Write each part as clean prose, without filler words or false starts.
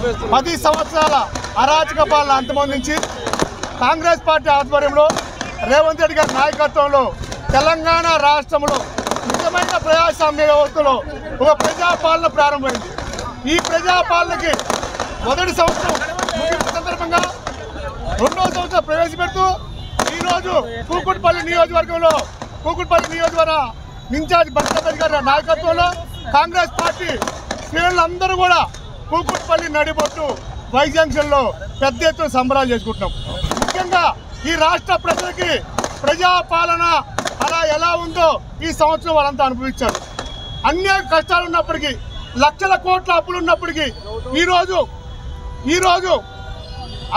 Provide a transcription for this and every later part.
10 సంవత్సరాల అరాచక పాలన అంతమొందించి కాంగ్రెస్ పార్టీ ఆధ్వర్యంలో రేవంత్ రెడ్డి గారి నాయకత్వంలో తెలంగాణ రాష్ట్రంలో నిజమైన ప్రజాస్వామ్య వ్యవస్థలో ఒక ప్రజాపాలన ప్రారంభమైంది. ఈ ప్రజాపాలనకి మొదటి సంవత్సరం ముగింపు సందర్భంగా రెండో సంవత్సరం ప్రవేశపెడుతూ ఈరోజు కూకుట్పల్లి నియోజకవర్గంలో కూకుట్పల్లి నియోజకవర్గ ఇన్ఛార్జ్ భరత్ గారి నాయకత్వంలో కాంగ్రెస్ పార్టీ శ్రేణులందరూ కూడా కూకుట్పల్లి నడిబొట్టు వై జంక్షన్లో పెద్ద ఎత్తున సంబరాలు చేసుకుంటున్నాం. ముఖ్యంగా ఈ రాష్ట్ర ప్రజలకి ప్రజాపాలన అలా ఎలా ఉందో ఈ సంవత్సరం వాళ్ళంతా అనుభవించారు. అనేక కష్టాలు ఉన్నప్పటికీ, లక్షల కోట్ల అప్పులు ఉన్నప్పటికీ ఈరోజు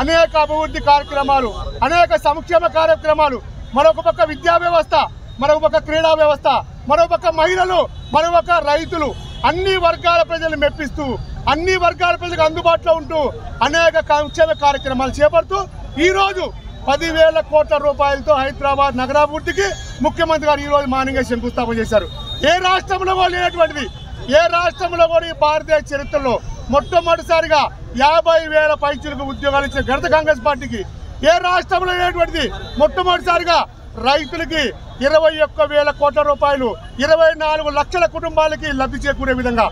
అనేక అభివృద్ధి కార్యక్రమాలు, అనేక సంక్షేమ కార్యక్రమాలు, మరొక పక్క విద్యా వ్యవస్థ, మరొక పక్క క్రీడా వ్యవస్థ, మరొక పక్క మహిళలు, మరొక పక్క రైతులు, అన్ని వర్గాల ప్రజలు మెప్పిస్తూ అన్ని వర్గాల ప్రజలకు అందుబాటులో ఉంటూ అనేక సంక్షేమ కార్యక్రమాలు చేపడుతూ ఈరోజు 10,000 కోట్ల రూపాయలతో హైదరాబాద్ నగరాభివృద్ధికి ముఖ్యమంత్రి గారు ఈరోజు మార్నింగ్ శంకుస్థాపన చేశారు. ఏ రాష్ట్రంలో కూడా లేనటువంటిది, ఏ రాష్ట్రంలో కూడా ఈ భారతదేశ చరిత్రలో మొట్టమొదటిసారిగా 50,000 పైచులకు ఉద్యోగాలు ఇచ్చిన ఘనత కాంగ్రెస్ పార్టీకి. ఏ రాష్ట్రంలో లేనటువంటిది మొట్టమొదటిసారిగా రైతులకి 21,000 కోట్ల రూపాయలు 24 లక్షల కుటుంబాలకి లబ్ధి చేకూరే విధంగా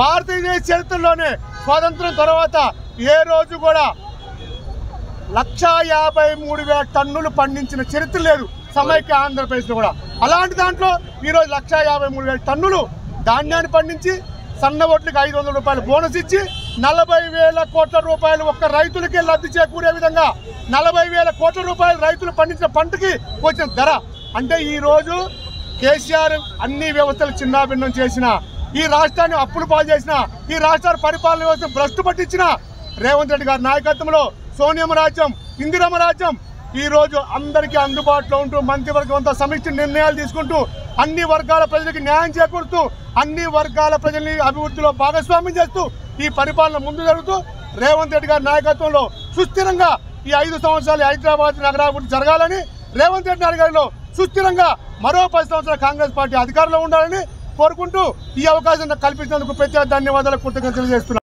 భారతదేశ చరిత్రలోనే స్వాతంత్రం తర్వాత ఏ రోజు కూడా 153,000 టన్నులు పండించిన చరిత్ర లేదు సమైక్య ఆంధ్రప్రదేశ్లో కూడా. అలాంటి దాంట్లో ఈరోజు 153,000 టన్నులు ధాన్యాన్ని పండించి సన్న ఓట్లకి 500 రూపాయలు బోనస్ ఇచ్చి 40,000 కోట్ల రూపాయలు ఒక్క రైతులకే లబ్ధి చేకూరే విధంగా 40,000 కోట్ల రూపాయలు రైతులు పండించిన పంటకి వచ్చిన ధర. అంటే ఈరోజు కేసీఆర్ అన్ని వ్యవస్థలు చిన్నాభిన్నం చేసిన, ఈ రాష్ట్రాన్ని అప్పులు పాలు చేసిన, ఈ రాష్ట్రాన్ని పరిపాలన వ్యవస్థ భ్రష్టు పట్టించిన రేవంత్ రెడ్డి గారి నాయకత్వంలో సోనియమ్మ రాజ్యం, ఇందిరమ్మ రాజ్యం ఈరోజు అందరికీ అందుబాటులో ఉంటూ మంత్రివర్గం అంతా సమిష్టి నిర్ణయాలు తీసుకుంటూ అన్ని వర్గాల ప్రజలకు న్యాయం చేకూరుతూ అన్ని వర్గాల ప్రజల్ని అభివృద్ధిలో భాగస్వామ్యం చేస్తూ ఈ పరిపాలన ముందు జరుగుతూ రేవంత్ రెడ్డి గారి నాయకత్వంలో సుస్థిరంగా ఈ 5 సంవత్సరాలు హైదరాబాద్ నగరాభివృద్ధి జరగాలని, రేవంత్ రెడ్డి గారిలో సుస్థిరంగా మరో 10 సంవత్సరాలు కాంగ్రెస్ పార్టీ అధికారంలో ఉండాలని కోరుకుంటూ ఈ అవకాశం కల్పించినందుకు ప్రత్యేక ధన్యవాదాలు, కృతజ్ఞతలు తెలియజేస్తున్నాను.